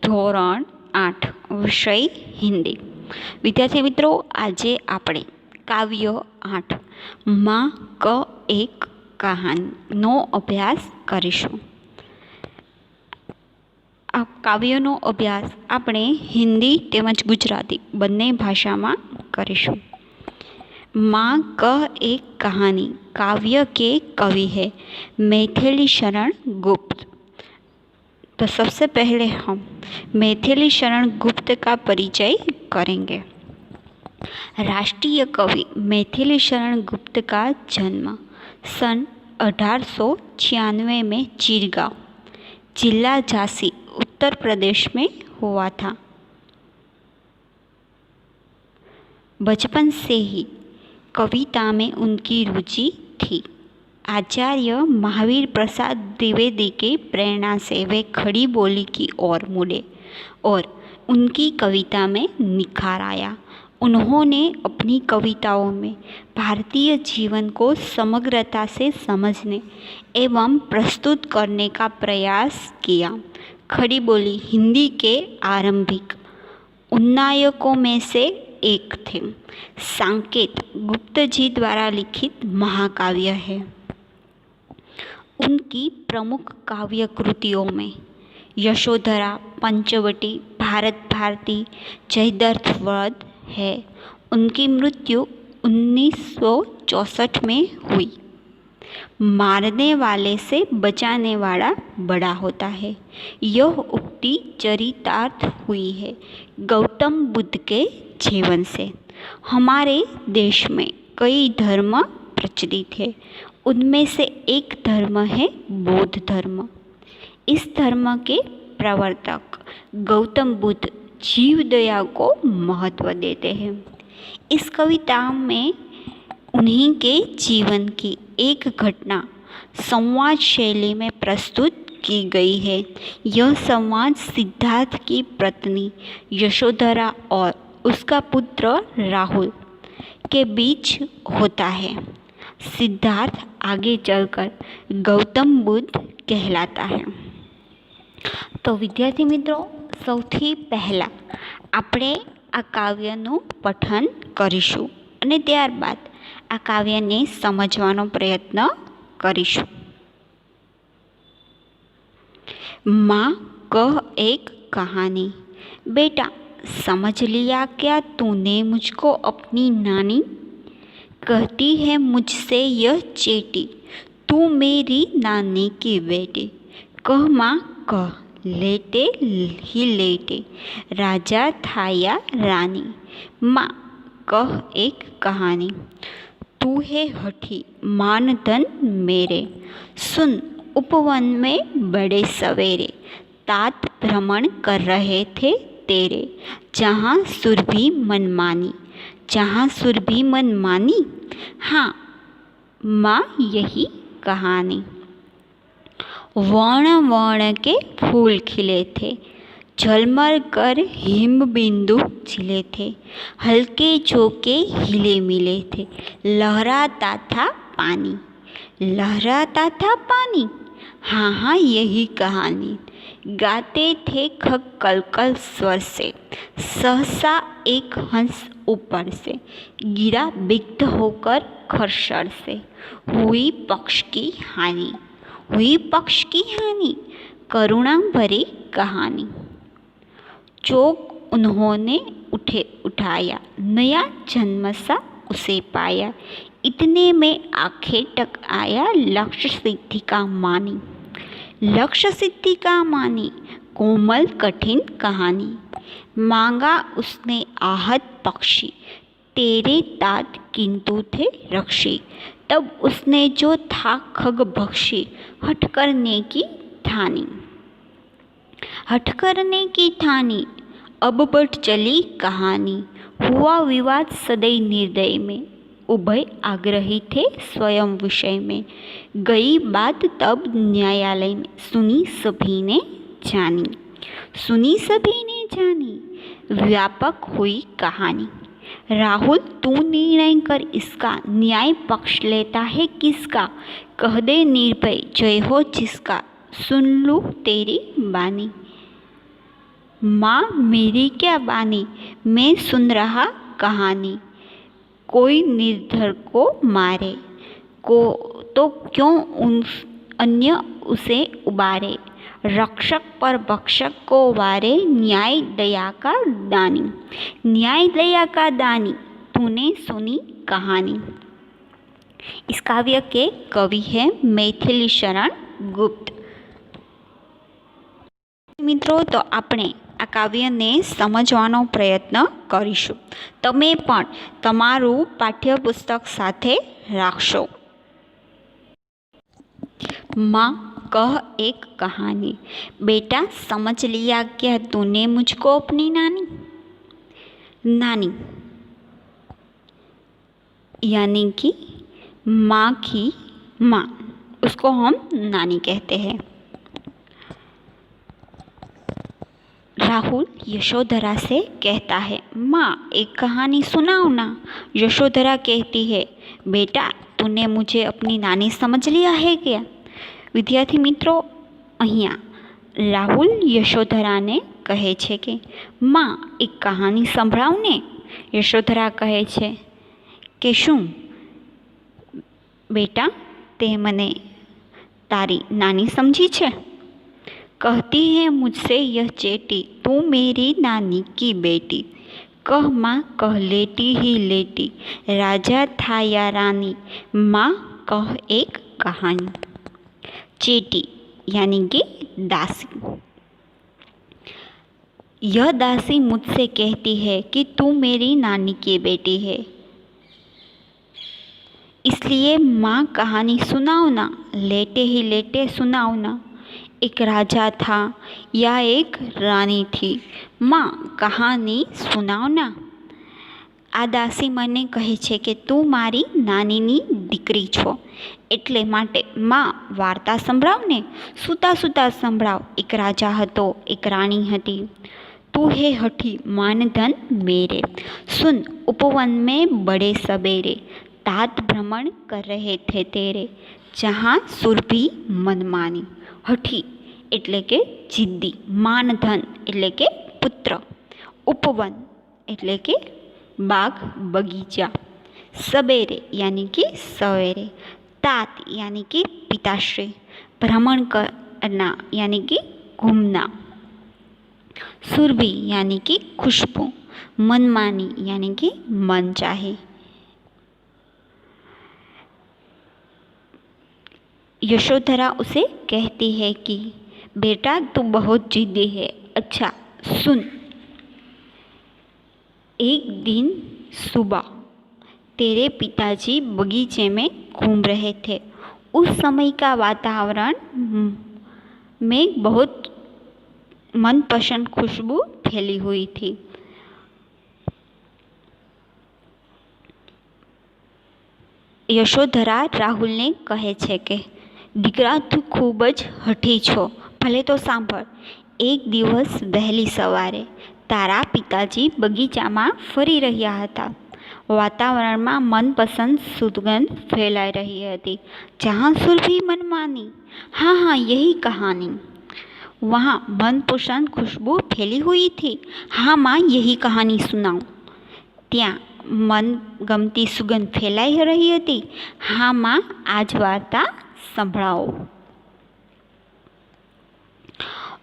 ધોરણ 8 વિષય હિન્દી। વિદ્યાર્થી મિત્રો, આજે આપણે કાવ્ય 8 માં ક એક કહાનીનો અભ્યાસ કરીશું। આ કાવ્યનો અભ્યાસ આપણે હિન્દી તેમજ ગુજરાતી બંને ભાષામાં કરીશું। माँ क एक कहानी काव्य के कवि है मैथिली शरण गुप्त। तो सबसे पहले हम मैथिली शरण गुप्त का परिचय करेंगे। राष्ट्रीय कवि मैथिली शरण गुप्त का जन्म सन 1896 में चिरगांव, जिला झांसी, उत्तर प्रदेश में हुआ था। बचपन से ही कविता में उनकी रुचि थी। आचार्य महावीर प्रसाद द्विवेदी की प्रेरणा से वे खड़ी बोली की ओर मुड़े और उनकी कविता में निखार आया। उन्होंने अपनी कविताओं में भारतीय जीवन को समग्रता से समझने एवं प्रस्तुत करने का प्रयास किया। खड़ी बोली हिंदी के आरंभिक उन्नायकों में से एक थे। सांकेत गुप्त जी द्वारा लिखित महाकाव्य है। उनकी प्रमुख काव्य कृतियों में यशोधरा, पंचवटी, भारत भारती, जयद्रथ वध है। उनकी मृत्यु 1964 में हुई। मारने वाले से बचाने वाला बड़ा होता है, यह उक्ति चरितार्थ हुई है गौतम बुद्ध के जीवन से। हमारे देश में कई धर्म प्रचलित है, उनमें से एक धर्म है बौद्ध धर्म। इस धर्म के प्रवर्तक गौतम बुद्ध जीव दया को महत्व देते हैं। इस कविता में उन्हीं के जीवन की एक घटना संवाद शैली में प्रस्तुत की गई है। यह संवाद सिद्धार्थ की पत्नी यशोधरा और उसका पुत्र राहुल के बीच होता है। सिद्धार्थ आगे चलकर गौतम बुद्ध कहलाता है। तो विद्यार्थी मित्रों, सौथी पहला આપણે આ કાવ્યનું પઠન કરીશું અને ત્યારબાદ આ કાવ્યને સમજવાનો પ્રયત્ન કરીશું। माँ कह एक कहानी। बेटा, समझ लिया क्या तूने मुझको अपनी नानी? कहती है मुझसे यह चेटी, तू मेरी नानी की बेटी। कह माँ कह, लेटे ही लेटे राजा था या रानी। माँ कह एक कहानी। तू है हठी मान धन मेरे, सुन उपवन में बड़े सवेरे तात भ्रमण कर रहे थे तेरे। जहाँ सुरभि मनमानी, जहाँ सुरभि मनमानी, हाँ माँ यही कहानी। वर्ण वर्ण के फूल खिले थे, झलमर कर हिम बिंदु झिले थे। हल्के झोंके हिले मिले थे, लहराता था पानी, लहराता था पानी, हाँ हाँ यही कहानी। गाते थे खग कलकल स्वर से, सहसा एक हंस ऊपर से गिरा बिग्ध होकर खरशर से। हुई पक्ष की हानि, हुई पक्ष की हानि, करुणा भरी कहानी। चौक उन्होंने उठाया, नया जन्म सा उसे पाया। इतने में आंखें टक आया लक्ष्य सिद्धि का मानी, लक्ष्य सिद्धि का मानी, कोमल कठिन कहानी। मांगा उसने आहत पक्षी, तेरे तात किंतु थे रक्षी। तब उसने जो था खग भक्षी, हठ करने की ठानी, हठ करने की ठानी। अब बढ़ चली कहानी, हुआ विवाद सदैव निर्दय में। उभय आग्रही थे स्वयं विषय में, गई बात तब न्यायालय में। सुनी सभी ने जानी, सुनी सभी ने जानी, व्यापक हुई कहानी। राहुल तू निर्णय कर इसका, न्याय पक्ष लेता है किसका? कह दे निर्भय जय हो जिसका, सुन लूँ तेरी बानी। माँ मेरी क्या बानी, मैं सुन रहा कहानी। कोई निर्धर को मारे को तो क्यों उन अन्य उसे उबारे। रक्षक पर भक्षक को वारे, न्याय दया का दानी। न्याय दया का दानी, तूने सुनी कहानी। इस काव्य के कवि है मैथिली शरण गुप्त। મિત્રો, તો આપણે આ કાવ્યને સમજવાનો પ્રયત્ન કરીશું. તમે પણ તમારું પાઠ્યપુસ્તક સાથે રાખશો. माँ कह एक कहानी, बेटा समझ लिया क्या तूने मुझको अपनी नानी। नानी यानी कि माँ की माँ, उसको हम नानी कहते हैं. राहुल यशोधरा से कहता है, माँ एक कहानी सुनाओ ना। यशोधरा कहती है, बेटा तूने मुझे अपनी नानी समझ लिया है क्या। विद्यार्थी मित्रों, અહીંયા રાહુલ યશોધરાને કહે છે કે માં એક કહાની સંભળાવ ને. યશોધરા કહે છે કે શું બેટા તે મને તારી નાની સમજી છે. कहती है मुझसे यह चेटी, तू मेरी नानी की बेटी। कह माँ कह लेटी ही लेटी, राजा था या रानी। माँ कह एक कहानी। चेटी यानी कि दासी। यह दासी मुझसे कहती है कि तू मेरी नानी की बेटी है, इसलिए माँ कहानी सुनाओ ना, लेटे ही लेटे सुनाओ ना। एक राजा था या एक रानी थी, माँ कहानी सुनाओ ना. આ દાસી મને કહે છે કે તું મારી નાનીની દીકરી છો, એટલે માટે માં વાર્તા સંભળાવ ને. સૂતા સૂતા સંભળાવ. એક રાજા હતો, એક રાણી હતી. तू है हठी मानधन मेरे, सुन उपवन में बड़े सबेरे। तात भ्रमण कर रहे थे तेरे, जहाँ सुरभि मनमानी. हठी એટલે કે જિદ્દી, માનધન એટલે કે પુત્ર, ઉપવન એટલે કે બાગ બગીચા, સબેરે यानी कि सवेरे, तात यानी कि पिताश्री, भ्रमण करना यानी कि घूमना, सुरभि यानी कि खुशबू, मनमानी यानी कि मन चाहे. यशोधरा उसे कहती है कि बेटा तू बहुत जिद्दी है. अच्छा सुन. एक दिन सुबह तेरे पिताजी बगीचे में घूम रहे थे. उस समय का वातावरण में बहुत मनपसंद खुशबू फैली हुई थी. यशोधरा राहुल ने कहे छे के દીકરા તું ખૂબ જ હઠી છો. ભલે તો સાંભળ. એક દિવસ વહેલી સવારે તારા પિતાજી બગીચામાં ફરી રહ્યા હતા. વાતાવરણમાં મનપસંદ સુગંધ ફેલાઈ રહી હતી. જहाँ सुरभि मनमानी, हाँ हाँ यही कहानी. वहाँ मनपसंद खुशबू फैली हुई थी. हाँ माँ यही कहानी सुनाओ. ત્યાં मनगमती सुगंध फैलाई रही હતી. हाँ माँ आज वार्ता संभळाओ.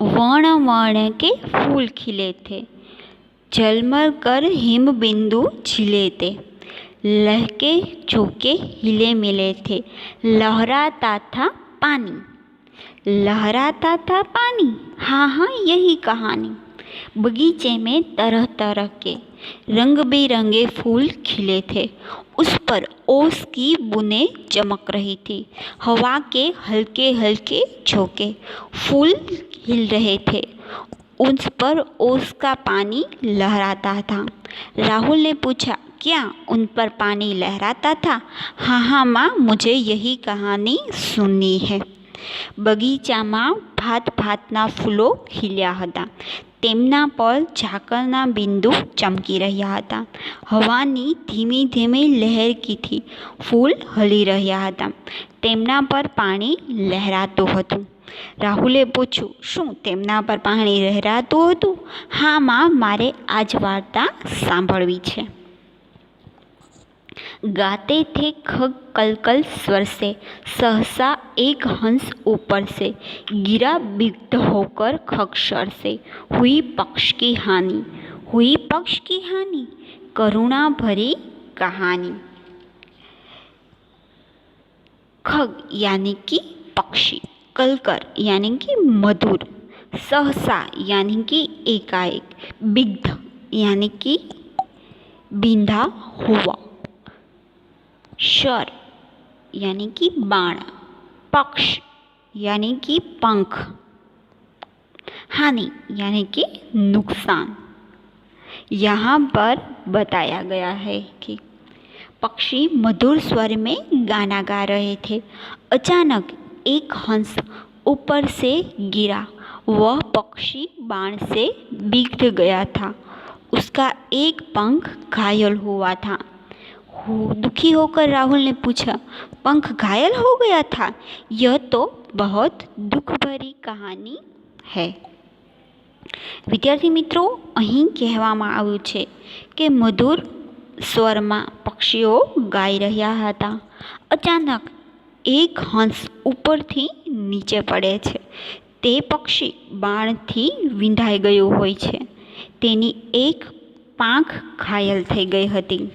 वण वण के फूल खिले थे, झलमल कर हिम बिंदु झिले थे, लहके झोंके हिले मिले थे, लहराता था पानी. लहराता था पानी, हाँ हाँ यही कहानी. बगीचे में तरह तरह के रंग बिरंगे फूल खिले थे. उस पर ओस की बूंदें चमक रही थी. हवा के हल्के हल्के झोंके फूल हिल रहे थे. उस पर ओस का पानी लहराता था. राहुल ने पूछा, क्या उन पर पानी लहराता था? हाँ हाँ माँ मुझे यही कहानी सुननी है. बगीचाમાં ભાત ભાતના ફૂલો ખીલ્યા હતા. તેમના પર ઝાકળના બિંદુ ચમકી રહ્યા હતા. હવાની ધીમી ધીમી લહેરકીથી ફૂલ હલી રહ્યા હતા. તેમના પર પાણી લહેરાતું હતું. રાહુલે પૂછ્યું, શું તેમના પર પાણી રહેરાતું હતું? હા માં, મારે આ જ વાર્તા સાંભળવી છે। गाते थे खग कलकल स्वर से, सहसा एक हंस ऊपर से गिरा बिग्ध होकर खगशर से। हुई पक्ष की हानि, हुई पक्ष की हानि, करुणा भरी कहानी। खग यानी कि पक्षी, कलकर यानी कि मधुर, सहसा यानी कि एकाएक, बिग्ध यानी कि बिंधा हुआ, शर यानी कि बाण, पक्ष यानी कि पंख, हानि यानी कि नुकसान। यहाँ पर बताया गया है कि पक्षी मधुर स्वर में गाना गा रहे थे। अचानक एक हंस ऊपर से गिरा। वह पक्षी बाण से बिगड़ गया था। उसका एक पंख घायल हुआ था। दुखी होकर राहुल ने पूछा, पंख घायल हो गया था? यह तो बहुत दुख भरी कहानी है। विद्यार्थी मित्रों, અહીં કહેવામાં આવ્યું છે કે મધુર સ્વરમાં પક્ષીઓ ગાઈ રહ્યા હતા। અચાનક એક હંસ ઉપરથી નીચે પડે છે। તે પક્ષી બાણથી વિંધાઈ ગયું હોય છે। તેની એક પાંખ ઘાયલ થઈ ગઈ હતી।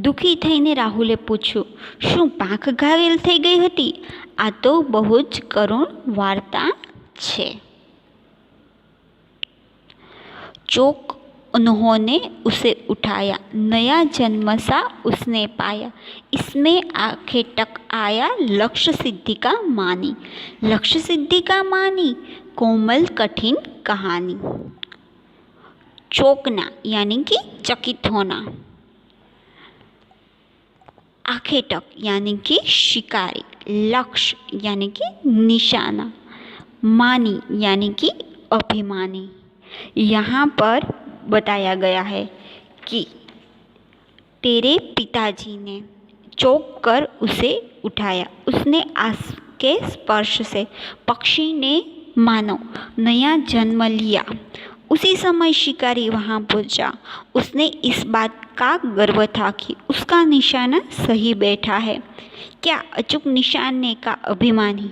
दुखी थईने राहुले पूछ्યું, શું પાંખ ઘાયલ થઈ ગઈ હતી? આ તો બહુ જ કરુણ વાર્તા છે। चौक उन्होंने उसे उठाया, नया जन्म सा उसने पाया। इसमें आंखें टक आया, लक्ष्य सिद्धि का मानी। लक्ष्य सिद्धि का मानी, कोमल कठिन कहानी। चौकना यानी कि चकित होना, आंखें टक यानी कि शिकारी, लक्ष्य यानी कि निशाना, मानी यानी कि अभिमानी। यहाँ पर बताया गया है कि तेरे पिताजी ने चौंक कर उसे उठाया। उसने आस के स्पर्श से पक्षी ने मानो नया जन्म लिया। उसी समय शिकारी वहाँ पहुँचा। उसने इस बात का गर्व था कि उसका निशाना सही बैठा है। क्या अचूक निशाने का अभिमानी।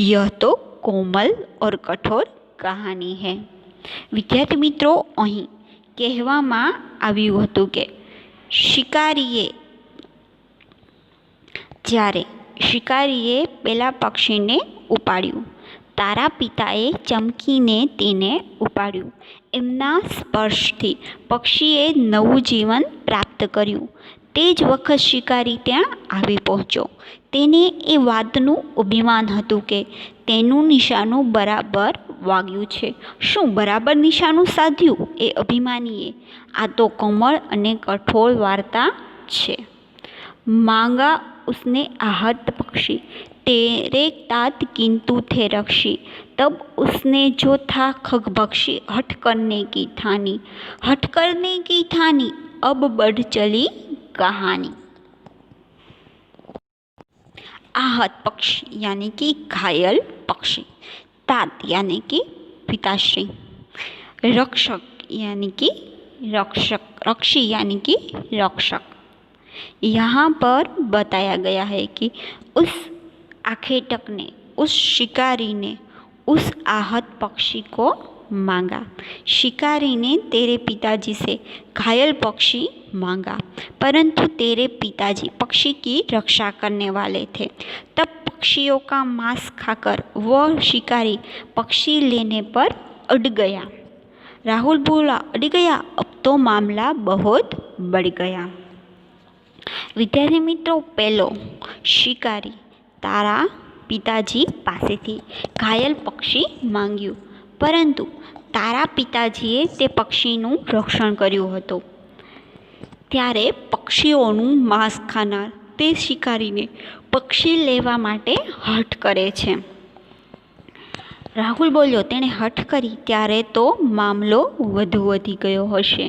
यह तो कोमल और कठोर कहानी है। विद्यार्थी मित्रों, અહીં કહેવામાં આવ્યું હતું કે શિકારીએ પેલા પક્ષીને ઉપાડ્યું। તારા પિતાએ ચમકીને તેને ઉપાડ્યું। એમના સ્પર્શથી પક્ષીએ નવું જીવન પ્રાપ્ત કર્યું। તે જ વખત શિકારી ત્યાં આવી પહોંચ્યો। તેને એ વાતનું અભિમાન હતું કે તેનું નિશાનું બરાબર વાગ્યું છે। શું બરાબર નિશાનું સાધ્યું એ અભિમાનીએ? આ તો કોમળ અને કઠોર વાર્તા છે। मांगा उसने आहत पक्षी, तेरे तात किंतु थे रक्षी। तब उसने जो था खगभक्षी, हठ करने की ठानी। हठ करने की ठानी, अब बढ़ चली कहानी। आहत पक्षी यानी कि घायल पक्षी, तात यानी कि पिताश्री, रक्षक यानी कि रक्षी यानी कि रक्षक। यहाँ पर बताया गया है कि उस आखेटक ने, उस शिकारी ने उस आहत पक्षी को मांगा। शिकारी ने तेरे पिताजी से घायल पक्षी मांगा, परंतु तेरे पिताजी पक्षी की रक्षा करने वाले थे। तब पक्षियों का मांस खाकर वह शिकारी पक्षी लेने पर अड़ गया। राहुल बोला, अड़ गया? अब तो मामला बहुत बढ़ गया। विद्यार्थी मित्रों, पहलो शिकारी तारा पिताजी पासेथी घायल पक्षी मांग्યું, પરંતુ તારા પિતાજીએ તે પક્ષીનું રક્ષણ કર્યું હતું। ત્યારે પક્ષીઓનું માંસ ખાનાર તે શિકારીને પક્ષી લેવા માટે હઠ કરે છે। રાહુલ બોલ્યો, તેણે હઠ કરી ત્યારે તો મામલો વધુ વધી ગયો હશે।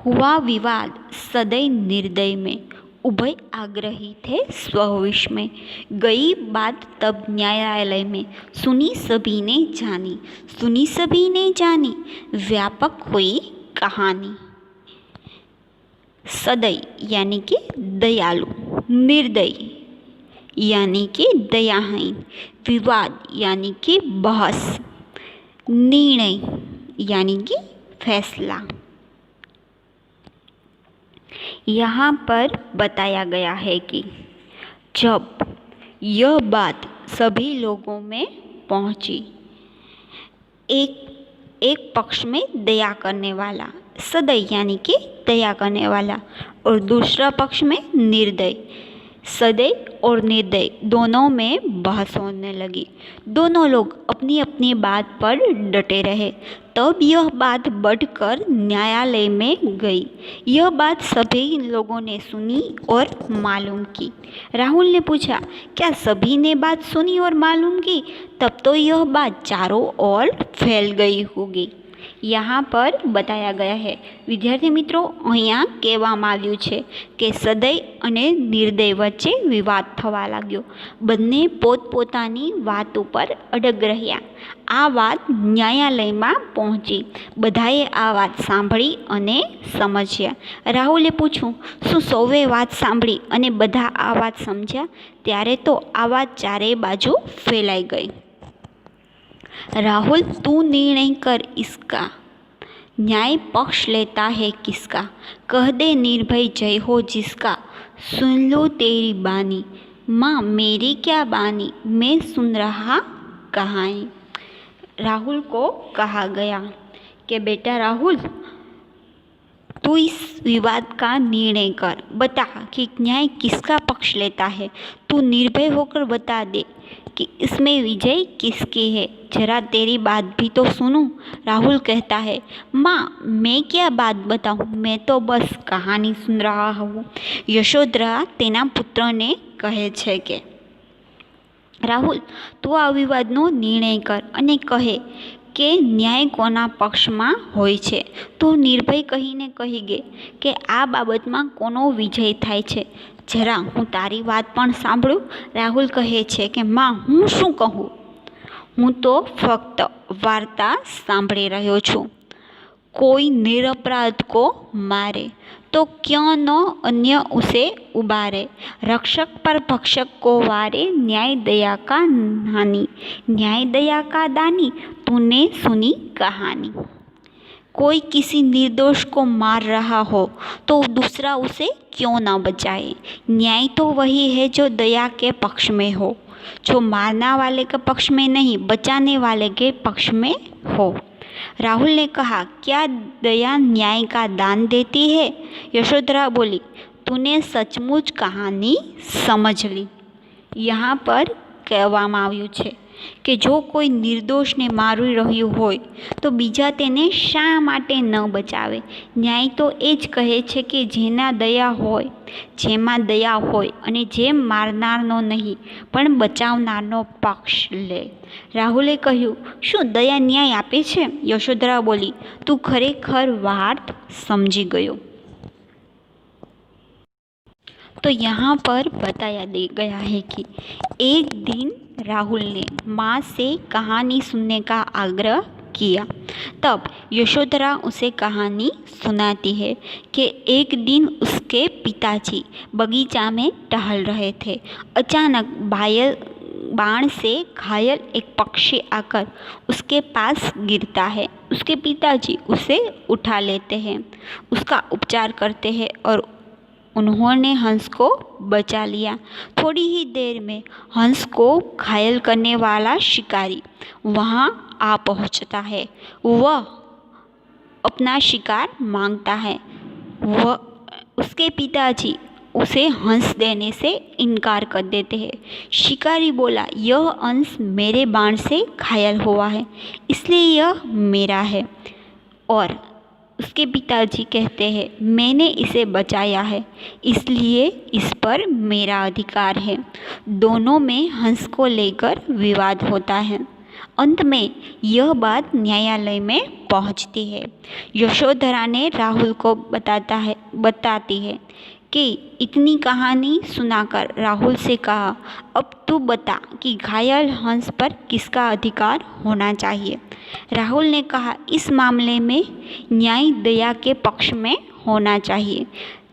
हुआ विवाद सदै निर्दय में, उभय आग्रही थे स्वविश में। गई बात तब न्यायालय में, सुनी सभी ने जानी, सुनी सभी ने जानी, व्यापक हुई कहानी। सदय यानी कि दयालु, निर्दयी यानी कि दयाहीन, विवाद यानी कि बहस, निर्णय यानी कि फैसला। यहाँ पर बताया गया है कि जब यह बात सभी लोगों में पहुँची, एक पक्ष में दया करने वाला सदय यानी कि दया करने वाला और दूसरा पक्ष में निर्दय, सदय और निर्दय दोनों में बहस होने लगी। दोनों लोग अपनी अपनी बात पर डटे रहे। तब यह बात बढ़कर न्यायालय में गई। यह बात सभी लोगों ने सुनी और मालूम की। राहुल ने पूछा, क्या सभी ने बात सुनी और मालूम की? तब तो यह बात चारों ओर फैल गई होगी। यहाँ पर बताया ગયા है। વિદ્યાર્થી મિત્રો, અહીંયા કહેવામાં આવ્યું છે કે સદય અને નિર્દય વચ્ચે વિવાદ થવા લાગ્યો. બંને પોતપોતાની વાત ઉપર અડગ રહ્યા. આ વાત ન્યાયાલયમાં પહોંચી. બધાએ આ વાત સાંભળી અને સમજ્યા. રાહુલે પૂછ્યું, શું સૌએ વાત સાંભળી અને બધા આ વાત સમજ્યા? ત્યારે તો આ વાત ચારેય બાજુ ફેલાઈ ગઈ. राहुल, तू निर्णय कर इसका, न्याय पक्ष लेता है किसका? कह दे निर्भय जय हो जिसका, सुन लो तेरी बानी, माँ मेरी क्या बानी, मैं सुन रहा कहानी। राहुल को कहा गया कि बेटा राहुल, तू इस विवाद का निर्णय कर, बता कि न्याय किसका पक्ष लेता है। तू निर्भय होकर बता दे कि इसमें विजय किसकी है। जरा तेरी बात भी तो सुनूं। राहुल कहता है, माँ मैं क्या बात बताऊँ, मैं तो बस कहानी सुन रहा हूँ। यशोधरा तेना पुत्रने कहे छे के राहुल, तू आ विवादनो निर्णय कर અને કહે કે ન્યાય કોના પક્ષમાં હોય છે. તું નિર્ભય કહીને કહી ગે કે આ બાબતમાં કોનો વિજય થાય છે. જરા હું તારી વાત પણ સાંભળું. રાહુલ કહે છે કે માં હું શું કહું, હું તો ફક્ત વાર્તા સાંભળી રહ્યો છું. कोई निरपराध को मारे तो क्यों न अन्य उसे उबारे, रक्षक पर भक्षक को वारे, न्याय दया का हानि, न्याय दया का दानी, तूने सुनी कहानी। कोई किसी निर्दोष को मार रहा हो तो दूसरा उसे क्यों न बचाए। न्याय तो वही है जो दया के पक्ष में हो, जो मारने वाले के पक्ष में नहीं, बचाने वाले के पक्ष में हो। राहुल ने कहा, क्या दया न्याय का दान देती है? यशोधरा बोली, तूने सचमुच कहानी समझ ली. यहाँ पर કહેવામાં આવ્યું છે કે જો કોઈ નિર્દોષને મારી રહ્યું હોય તો બીજા તેને શા માટે ન બચાવે. ન્યાય તો એ જ કહે છે કે જેમાં દયા હોય અને જે મારનારનો નહીં પણ બચાવનારનો પક્ષ લે. રાહુલે કહ્યું, શું દયા ન્યાય આપે છે? યશોધરા બોલી, તું ખરેખર વાત સમજી ગયો. तो यहाँ पर बताया गया है कि एक दिन राहुल ने माँ से कहानी सुनने का आग्रह किया. तब यशोधरा उसे कहानी सुनाती है कि एक दिन उसके पिताजी बगीचा में टहल रहे थे. अचानक बाण से घायल एक पक्षी आकर उसके पास गिरता है. उसके पिताजी उसे उठा लेते हैं, उसका उपचार करते हैं और उन्होंने हंस को बचा लिया. थोड़ी ही देर में हंस को घायल करने वाला शिकारी वहाँ आ पहुँचता है. वह अपना शिकार मांगता है. उसके पिताजी उसे हंस देने से इनकार कर देते हैं. शिकारी बोला, यह हंस मेरे बाण से घायल हुआ है, इसलिए यह मेरा है. और उसके पिताजी कहते हैं, मैंने इसे बचाया है, इसलिए इस पर मेरा अधिकार है. दोनों में हंस को लेकर विवाद होता है. अंत में यह बात न्यायालय में पहुंचती है. यशोधरा ने राहुल को बताती है कि इतनी कहानी सुनाकर राहुल से कहा, अब तू बता कि घायल हंस पर किसका अधिकार होना चाहिए। राहुल ने कहा, इस मामले में न्याय दया के पक्ष में होना चाहिए।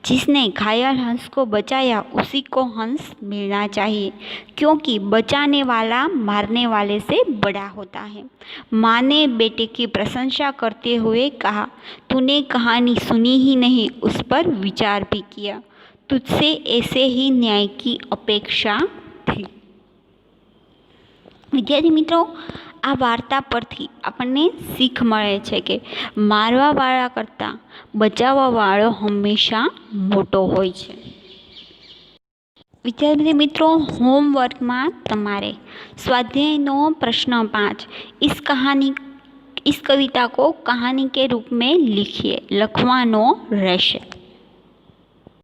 जिसने घायल हंस को बचाया उसी को हंस मिलना चाहिए, क्योंकि बचाने वाला मारने वाले से बड़ा होता है। माँ ने बेटे की प्रशंसा करते हुए कहा, तूने कहानी सुनी ही नहीं, उस पर विचार भी किया। तुझसे ऐसे ही न्याय की अपेक्षा थी। विद्यार्थी मित्रों, आ वार्ता परथी आपने सीख मळे छे के मारवावाळा करता बचाववाळो हमेशा मोटो होय छे। विद्यार्थी मित्रों, होमवर्क में तमारे स्वाध्यायनो प्रश्न 5 इस कविता को कहानी के रूप में लिखिए, लखवानो रहेशे।